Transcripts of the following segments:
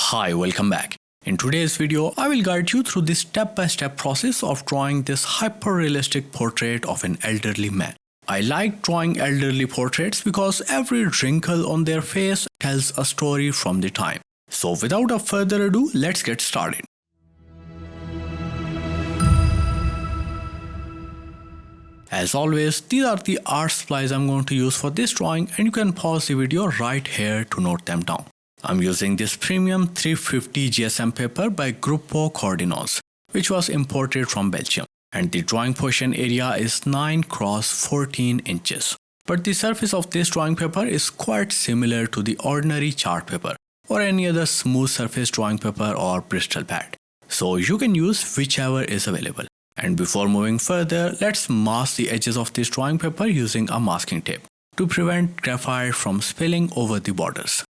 Hi, welcome back. In today's video, I will guide you through the step-by-step process of drawing this hyper-realistic portrait of an elderly man. I like drawing elderly portraits because every wrinkle on their face tells a story from the time. So without a further ado, let's get started. As always, these are the art supplies I'm going to use for this drawing, and you can pause the video right here to note them down. I'm using this premium 350 GSM paper by Gruppo Coordinates, which was imported from Belgium, and the drawing portion area is 9 x 14 inches. But the surface of this drawing paper is quite similar to the ordinary chart paper or any other smooth surface drawing paper or Bristol pad, so you can use whichever is available. And before moving further, let's mask the edges of this drawing paper using a masking tape to prevent graphite from spilling over the borders.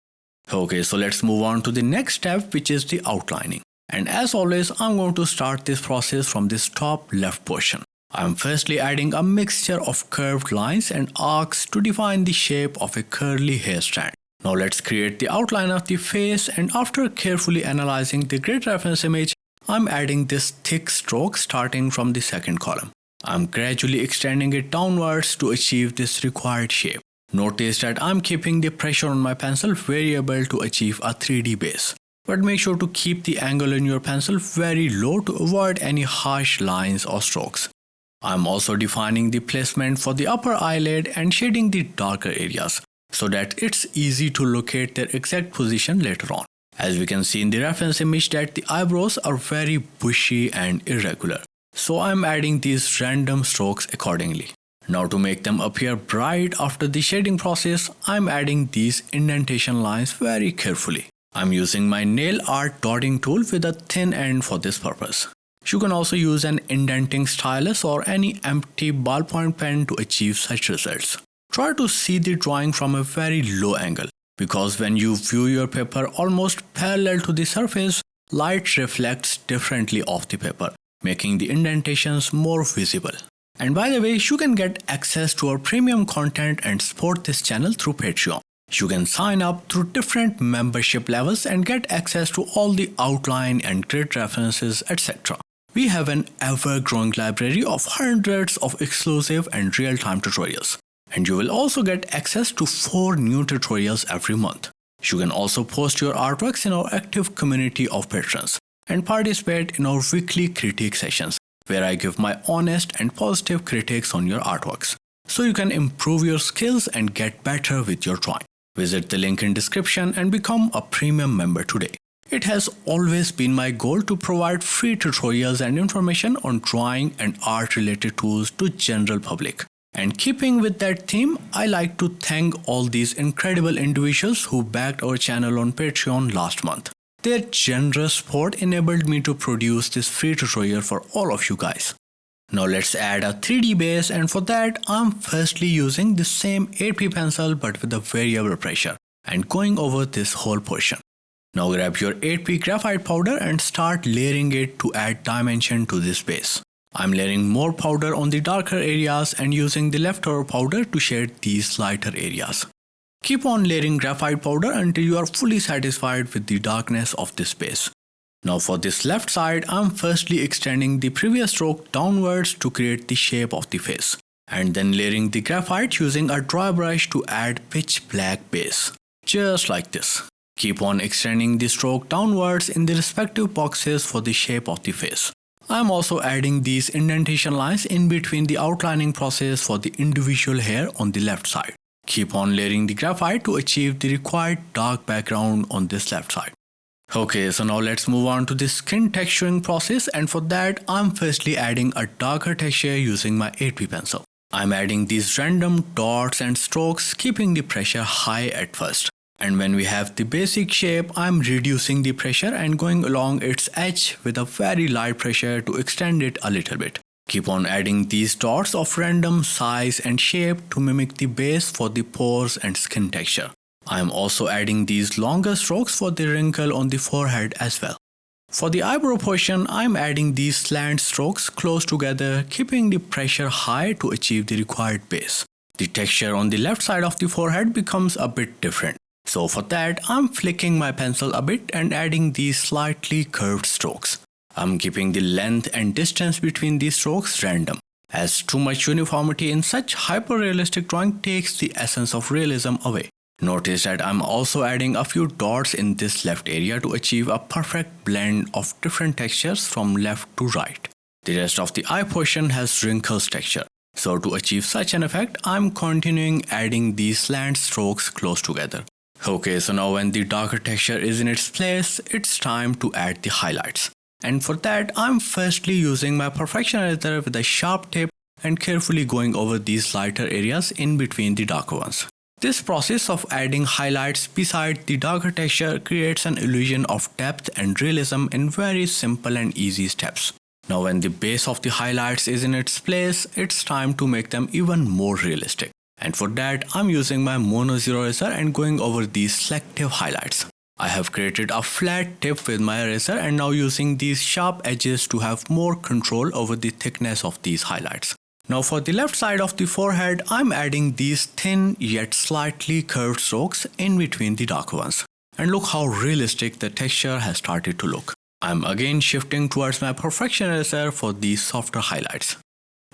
Okay, so let's move on to the next step, which is the outlining. And as always, I'm going to start this process from this top left portion. I'm firstly adding a mixture of curved lines and arcs to define the shape of a curly hair strand. Now let's create the outline of the face, and after carefully analyzing the grid reference image, I'm adding this thick stroke starting from the second column. I'm gradually extending it downwards to achieve this required shape. Notice that I'm keeping the pressure on my pencil variable to achieve a 3D base. But make sure to keep the angle in your pencil very low to avoid any harsh lines or strokes. I'm also defining the placement for the upper eyelid and shading the darker areas so that it's easy to locate their exact position later on. As we can see in the reference image that the eyebrows are very bushy and irregular, so I'm adding these random strokes accordingly. Now to make them appear bright after the shading process, I'm adding these indentation lines very carefully. I'm using my nail art dotting tool with a thin end for this purpose. You can also use an indenting stylus or any empty ballpoint pen to achieve such results. Try to see the drawing from a very low angle, because when you view your paper almost parallel to the surface, light reflects differently off the paper, making the indentations more visible. And by the way, you can get access to our premium content and support this channel through Patreon. You can sign up through different membership levels and get access to all the outline and grid references, etc. We have an ever-growing library of hundreds of exclusive and real-time tutorials. And you will also get access to 4 new tutorials every month. You can also post your artworks in our active community of patrons and participate in our weekly critique sessions, where I give my honest and positive critiques on your artworks, so you can improve your skills and get better with your drawing. Visit the link in description and become a premium member today. It has always been my goal to provide free tutorials and information on drawing and art related tools to general public. And keeping with that theme, I like to thank all these incredible individuals who backed our channel on Patreon last month. Their generous support enabled me to produce this free tutorial for all of you guys. Now let's add a 3D base, and for that I'm firstly using the same 8P pencil but with a variable pressure and going over this whole portion. Now grab your 8P graphite powder and start layering it to add dimension to this base. I'm layering more powder on the darker areas and using the leftover powder to shade these lighter areas. Keep on layering graphite powder until you are fully satisfied with the darkness of this base. Now for this left side, I'm firstly extending the previous stroke downwards to create the shape of the face, and then layering the graphite using a dry brush to add pitch black base, just like this. Keep on extending the stroke downwards in the respective boxes for the shape of the face. I'm also adding these indentation lines in between the outlining process for the individual hair on the left side. Keep on layering the graphite to achieve the required dark background on this left side. Okay, so now let's move on to the skin texturing process, and for that I'm firstly adding a darker texture using my 8P pencil. I'm adding these random dots and strokes, keeping the pressure high at first. And when we have the basic shape, I'm reducing the pressure and going along its edge with a very light pressure to extend it a little bit. Keep on adding these dots of random size and shape to mimic the base for the pores and skin texture. I am also adding these longer strokes for the wrinkle on the forehead as well. For the eyebrow portion, I am adding these slant strokes close together, keeping the pressure high to achieve the required base. The texture on the left side of the forehead becomes a bit different. So for that, I'm flicking my pencil a bit and adding these slightly curved strokes. I'm keeping the length and distance between these strokes random, as too much uniformity in such hyper-realistic drawing takes the essence of realism away. Notice that I'm also adding a few dots in this left area to achieve a perfect blend of different textures from left to right. The rest of the eye portion has wrinkles texture. So to achieve such an effect, I'm continuing adding these slant strokes close together. Okay, so now when the darker texture is in its place, it's time to add the highlights. And for that, I'm firstly using my perfection eraser with a sharp tip and carefully going over these lighter areas in between the darker ones. This process of adding highlights beside the darker texture creates an illusion of depth and realism in very simple and easy steps. Now when the base of the highlights is in its place, it's time to make them even more realistic. And for that, I'm using my Mono Zero eraser and going over these selective highlights. I have created a flat tip with my eraser and now using these sharp edges to have more control over the thickness of these highlights. Now for the left side of the forehead, I'm adding these thin yet slightly curved strokes in between the darker ones. And look how realistic the texture has started to look. I'm again shifting towards my perfection eraser for these softer highlights.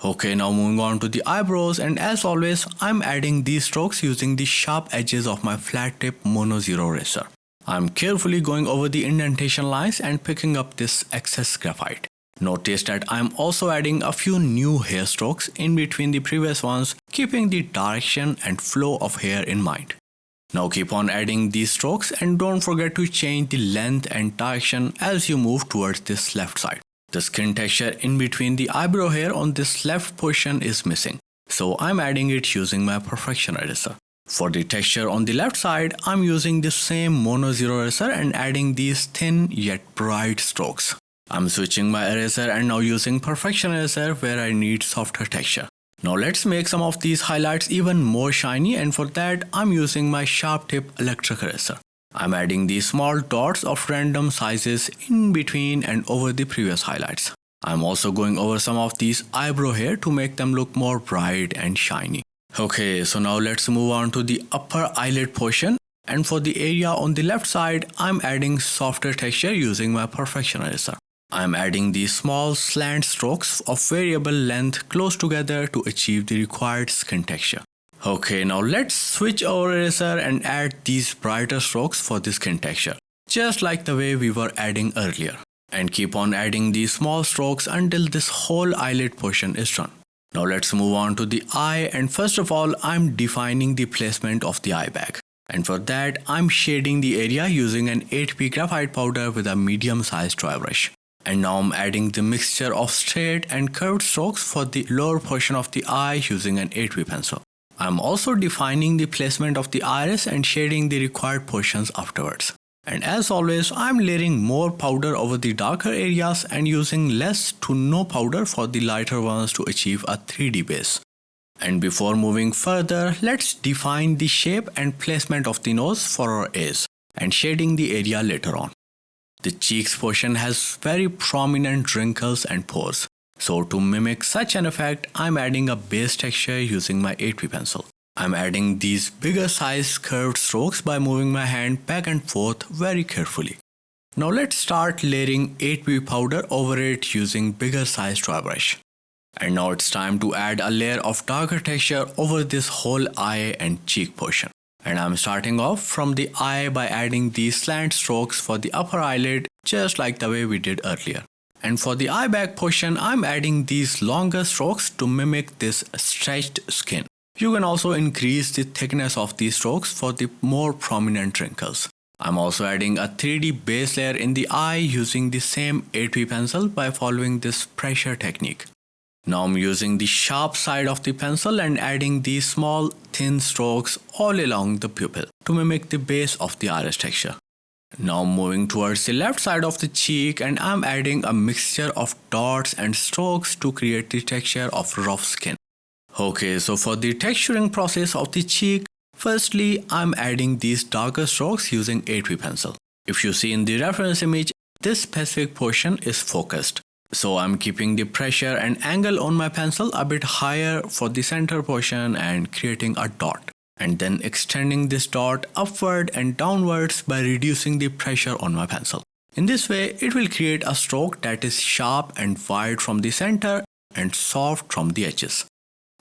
Okay, now moving on to the eyebrows, and as always, I'm adding these strokes using the sharp edges of my flat tip Mono Zero eraser. I'm carefully going over the indentation lines and picking up this excess graphite. Notice that I'm also adding a few new hair strokes in between the previous ones, keeping the direction and flow of hair in mind. Now keep on adding these strokes and don't forget to change the length and direction as you move towards this left side. The skin texture in between the eyebrow hair on this left portion is missing, so I'm adding it using my perfection eraser. For the texture on the left side, I'm using the same Mono Zero eraser and adding these thin yet bright strokes. I'm switching my eraser and now using perfection eraser where I need softer texture. Now let's make some of these highlights even more shiny, and for that I'm using my sharp tip electric eraser. I'm adding these small dots of random sizes in between and over the previous highlights. I'm also going over some of these eyebrow hair to make them look more bright and shiny. Okay, so now let's move on to the upper eyelid portion, and for the area on the left side, I'm adding softer texture using my perfection eraser. I'm adding these small slant strokes of variable length close together to achieve the required skin texture. Okay, now let's switch our eraser and add these brighter strokes for the skin texture, just like the way we were adding earlier. And keep on adding these small strokes until this whole eyelid portion is done. Now let's move on to the eye, and first of all, I'm defining the placement of the eye bag. And for that, I'm shading the area using an 8p graphite powder with a medium-sized dry brush. And now I'm adding the mixture of straight and curved strokes for the lower portion of the eye using an 8p pencil. I'm also defining the placement of the iris and shading the required portions afterwards. And as always, I'm layering more powder over the darker areas and using less to no powder for the lighter ones to achieve a 3D base. And before moving further, let's define the shape and placement of the nose for our A's and shading the area later on. The cheeks portion has very prominent wrinkles and pores. So to mimic such an effect, I'm adding a base texture using my 8p pencil. I'm adding these bigger size curved strokes by moving my hand back and forth very carefully. Now let's start layering 8p powder over it using bigger size dry brush. And now it's time to add a layer of darker texture over this whole eye and cheek portion. And I'm starting off from the eye by adding these slant strokes for the upper eyelid, just like the way we did earlier. And for the eye bag portion, I'm adding these longer strokes to mimic this stretched skin. You can also increase the thickness of these strokes for the more prominent wrinkles. I'm also adding a 3D base layer in the eye using the same 8p pencil by following this pressure technique. Now I'm using the sharp side of the pencil and adding these small thin strokes all along the pupil to mimic the base of the iris texture. Now moving towards the left side of the cheek, and I'm adding a mixture of dots and strokes to create the texture of rough skin. Okay, so for the texturing process of the cheek, firstly I'm adding these darker strokes using 8p pencil. If you see in the reference image, this specific portion is focused. So I'm keeping the pressure and angle on my pencil a bit higher for the center portion and creating a dot. and then extending this dot upward and downwards by reducing the pressure on my pencil. In this way, it will create a stroke that is sharp and wide from the center and soft from the edges.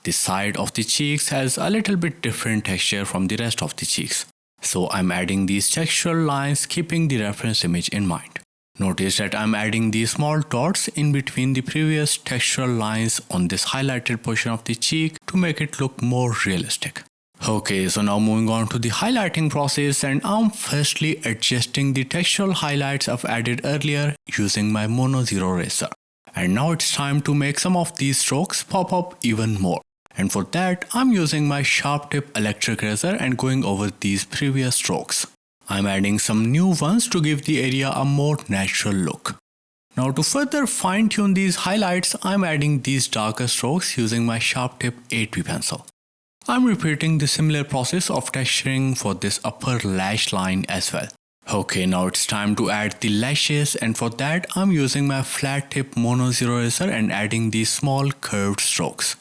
The side of the cheeks has a little bit different texture from the rest of the cheeks. So I'm adding these textural lines keeping the reference image in mind. Notice that I'm adding these small dots in between the previous textural lines on this highlighted portion of the cheek to make it look more realistic. Okay, so now moving on to the highlighting process, and I'm firstly adjusting the textural highlights I've added earlier using my Mono Zero eraser. And now it's time to make some of these strokes pop up even more. And for that, I'm using my sharp tip electric eraser and going over these previous strokes. I'm adding some new ones to give the area a more natural look. Now to further fine tune these highlights, I'm adding these darker strokes using my sharp tip 8B pencil. I'm repeating the similar process of texturing for this upper lash line as well. Okay, now it's time to add the lashes, and for that I'm using my flat tip Mono Zero eraser and adding these small curved strokes.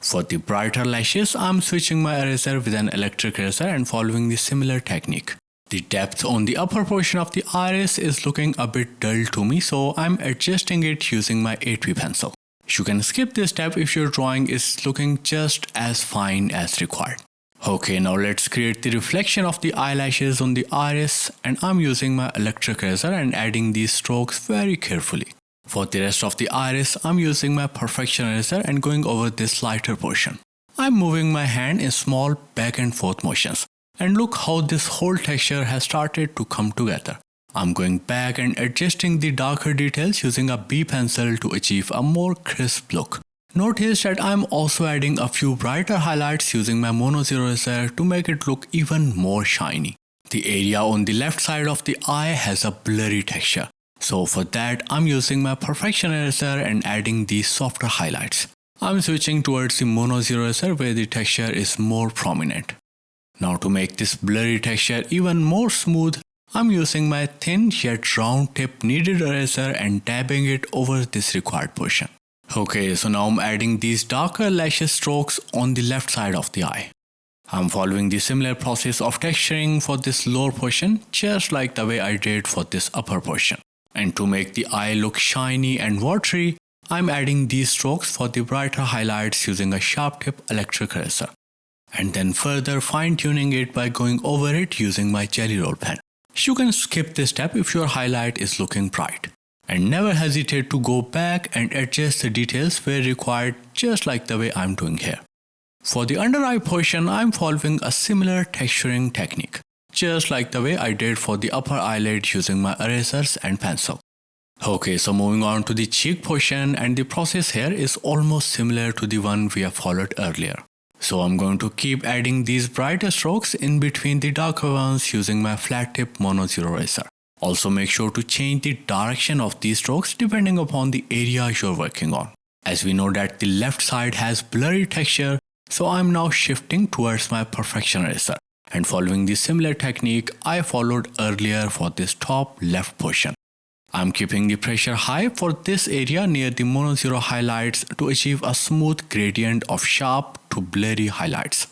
For the brighter lashes, I'm switching my eraser with an electric eraser and following the similar technique. The depth on the upper portion of the iris is looking a bit dull to me, so I'm adjusting it using my 8B pencil. You can skip this step if your drawing is looking just as fine as required. Okay, now let's create the reflection of the eyelashes on the iris, and I'm using my electric eraser and adding these strokes very carefully. For the rest of the iris, I'm using my perfection eraser and going over this lighter portion. I'm moving my hand in small back and forth motions, and look how this whole texture has started to come together. I'm going back and adjusting the darker details using a B pencil to achieve a more crisp look. Notice that I'm also adding a few brighter highlights using my Mono Zero eraser to make it look even more shiny. The area on the left side of the eye has a blurry texture. So for that, I'm using my perfection eraser and adding these softer highlights. I'm switching towards the Mono Zero eraser where the texture is more prominent. Now to make this blurry texture even more smooth, I'm using my thin yet round tip kneaded eraser and dabbing it over this required portion. Okay, so now I'm adding these darker lashes strokes on the left side of the eye. I'm following the similar process of texturing for this lower portion, just like the way I did for this upper portion. And to make the eye look shiny and watery, I'm adding these strokes for the brighter highlights using a sharp tip electric eraser. And then further fine tuning it by going over it using my jelly roll pen. You can skip this step if your highlight is looking bright. And never hesitate to go back and adjust the details where required, just like the way I'm doing here. For the under eye portion, I'm following a similar texturing technique, just like the way I did for the upper eyelid using my erasers and pencil. Okay, so moving on to the cheek portion, and the process here is almost similar to the one we have followed earlier. So I'm going to keep adding these brighter strokes in between the darker ones using my flat tip Mono Zero eraser. Also make sure to change the direction of these strokes depending upon the area you're working on. As we know that the left side has blurry texture, so I'm now shifting towards my perfection eraser and following the similar technique I followed earlier for this top left portion. I'm keeping the pressure high for this area near the Mono Zero highlights to achieve a smooth gradient of sharp to blurry highlights.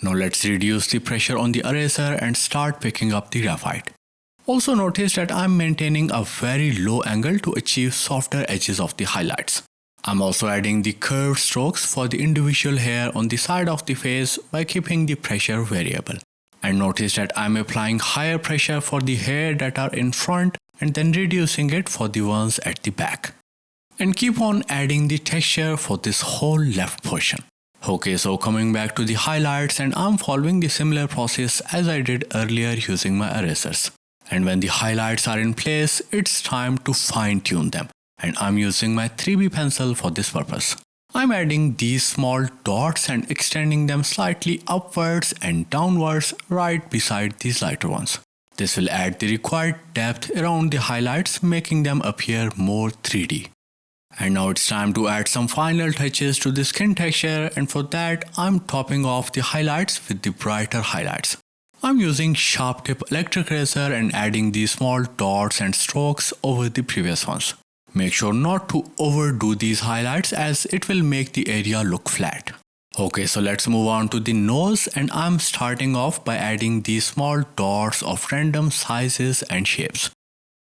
Now let's reduce the pressure on the eraser and start picking up the graphite. Also notice that I'm maintaining a very low angle to achieve softer edges of the highlights. I'm also adding the curved strokes for the individual hair on the side of the face by keeping the pressure variable. And notice that I'm applying higher pressure for the hair that are in front and then reducing it for the ones at the back. And keep on adding the texture for this whole left portion. Okay, so coming back to the highlights, and I'm following the similar process as I did earlier using my erasers. And when the highlights are in place, it's time to fine tune them. And I'm using my 3B pencil for this purpose. I'm adding these small dots and extending them slightly upwards and downwards right beside these lighter ones. This will add the required depth around the highlights, making them appear more 3D. And now it's time to add some final touches to the skin texture, and for that I'm topping off the highlights with the brighter highlights. I'm using sharp tip electric eraser and adding these small dots and strokes over the previous ones. Make sure not to overdo these highlights as it will make the area look flat. Okay, so let's move on to the nose, and I'm starting off by adding these small dots of random sizes and shapes.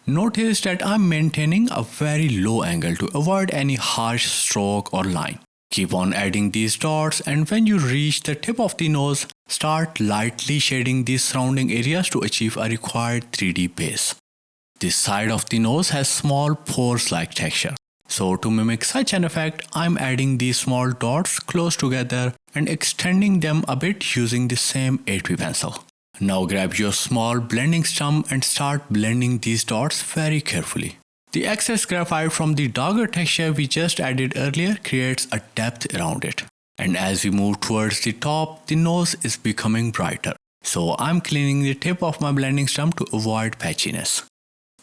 Notice that I'm maintaining a very low angle to avoid any harsh stroke or line. Keep on adding these dots, and when you reach the tip of the nose, start lightly shading these surrounding areas to achieve a required 3D base. This side of the nose has small pores-like texture. So to mimic such an effect, I'm adding these small dots close together and extending them a bit using the same 8B pencil. Now grab your small blending stump and start blending these dots very carefully. The excess graphite from the darker texture we just added earlier creates a depth around it. And as we move towards the top, the nose is becoming brighter. So I'm cleaning the tip of my blending stump to avoid patchiness.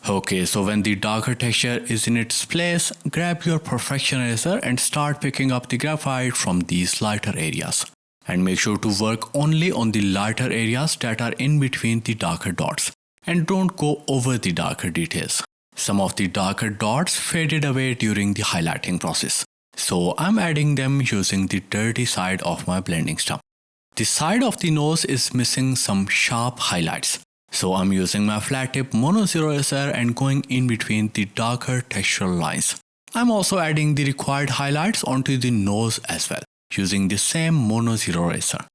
Okay, so when the darker texture is in its place, grab your perfection eraser and start picking up the graphite from these lighter areas. And make sure to work only on the lighter areas that are in between the darker dots. And don't go over the darker details. Some of the darker dots faded away during the highlighting process. So I'm adding them using the dirty side of my blending stump. The side of the nose is missing some sharp highlights. So I'm using my flat tip mono zero eraser and going in between the darker textural lines. I'm also adding the required highlights onto the nose as well, using the same mono zero eraser.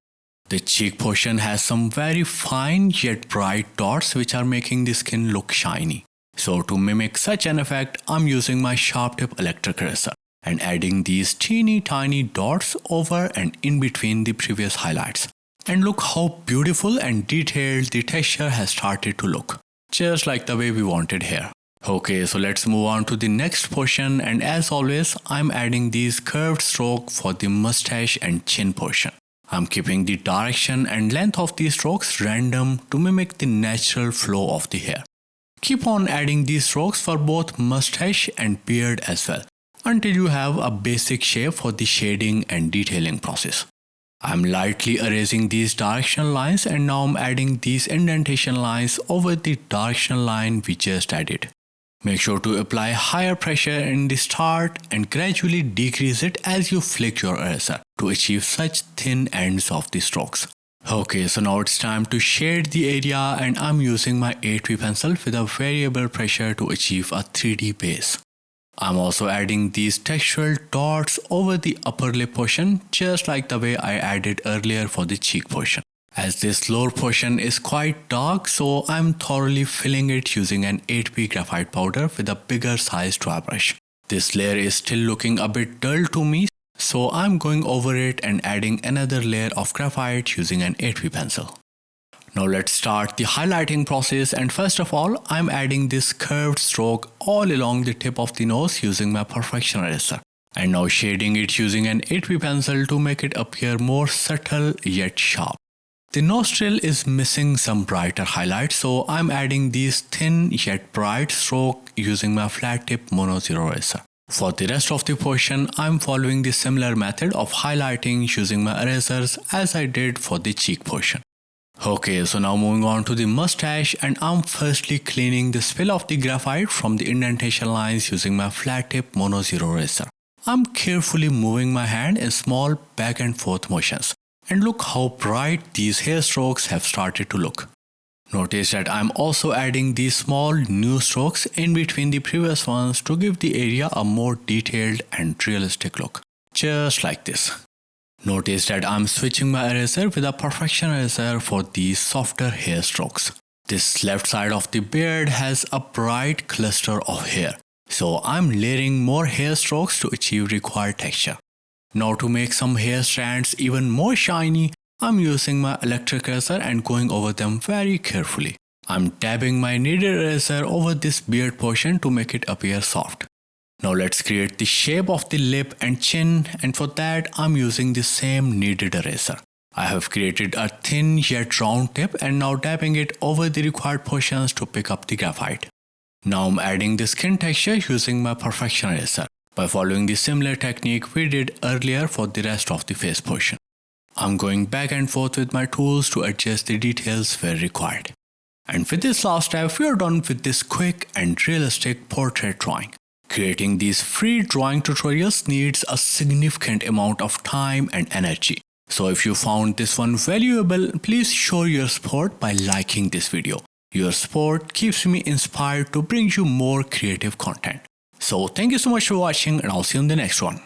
The cheek portion has some very fine yet bright dots which are making the skin look shiny. So to mimic such an effect, I'm using my sharp tip electric eraser and adding these teeny tiny dots over and in between the previous highlights. And look how beautiful and detailed the texture has started to look, just like the way we wanted here. Okay, so let's move on to the next portion, and as always, I'm adding these curved strokes for the mustache and chin portion. I'm keeping the direction and length of these strokes random to mimic the natural flow of the hair. Keep on adding these strokes for both mustache and beard as well, until you have a basic shape for the shading and detailing process. I'm lightly erasing these directional lines, and now I'm adding these indentation lines over the directional line we just added. Make sure to apply higher pressure in the start and gradually decrease it as you flick your eraser to achieve such thin ends of the strokes. Okay, so now it's time to shade the area, and I'm using my 8B pencil with a variable pressure to achieve a 3D base. I'm also adding these textural dots over the upper lip portion, just like the way I added earlier for the cheek portion. As this lower portion is quite dark, so I'm thoroughly filling it using an 8B graphite powder with a bigger size dry brush. This layer is still looking a bit dull to me, so I'm going over it and adding another layer of graphite using an 8B pencil. Now let's start the highlighting process, and first of all, I'm adding this curved stroke all along the tip of the nose using my perfection eraser. And now shading it using an 8B pencil to make it appear more subtle yet sharp. The nostril is missing some brighter highlights, so I'm adding these thin yet bright stroke using my flat tip mono zero eraser. For the rest of the portion, I'm following the similar method of highlighting using my erasers as I did for the cheek portion. Okay, so now moving on to the mustache, and I'm firstly cleaning the spill of the graphite from the indentation lines using my flat tip mono zero eraser. I'm carefully moving my hand in small back and forth motions, and look how bright these hair strokes have started to look. Notice that I'm also adding these small new strokes in between the previous ones to give the area a more detailed and realistic look, just like this. Notice that I'm switching my eraser with a perfection eraser for these softer hair strokes. This left side of the beard has a bright cluster of hair, so I'm layering more hair strokes to achieve required texture. Now to make some hair strands even more shiny, I'm using my electric eraser and going over them very carefully. I'm dabbing my kneaded eraser over this beard portion to make it appear soft. Now let's create the shape of the lip and chin, and for that I'm using the same kneaded eraser. I have created a thin yet round tip and now dabbing it over the required portions to pick up the graphite. Now I'm adding the skin texture using my perfection eraser by following the similar technique we did earlier for the rest of the face portion. I'm going back and forth with my tools to adjust the details where required. And with this last step, we are done with this quick and realistic portrait drawing. Creating these free drawing tutorials needs a significant amount of time and energy. So if you found this one valuable, please show your support by liking this video. Your support keeps me inspired to bring you more creative content. So thank you so much for watching, and I'll see you in the next one.